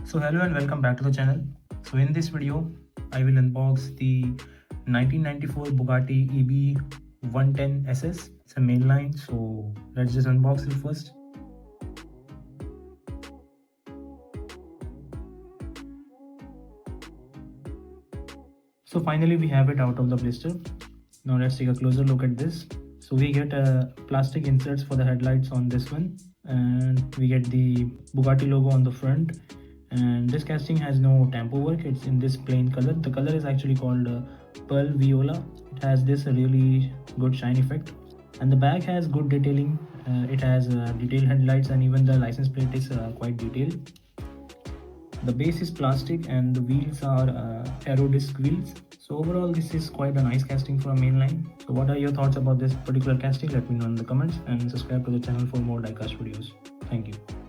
So hello and welcome back to the channel. So in this video I will unbox the 1994 Bugatti EB110 SS. It's a mainline, so let's just unbox it first. So finally we have it out of the blister. Now let's take a closer look at this. So we get plastic inserts for the headlights on this one, and we get the Bugatti logo on the front. And this casting has no tampo work, it's in this plain color. The color is actually called pearl viola. It has this really good shine effect, and the back has good detailing. It has detailed headlights, and even the license plate is quite detailed. The base is plastic and the wheels are aero disc wheels. So overall this is quite a nice casting for a mainline. So what are your thoughts about this particular casting? Let me know in the comments, and subscribe to the channel for more diecast videos. Thank you.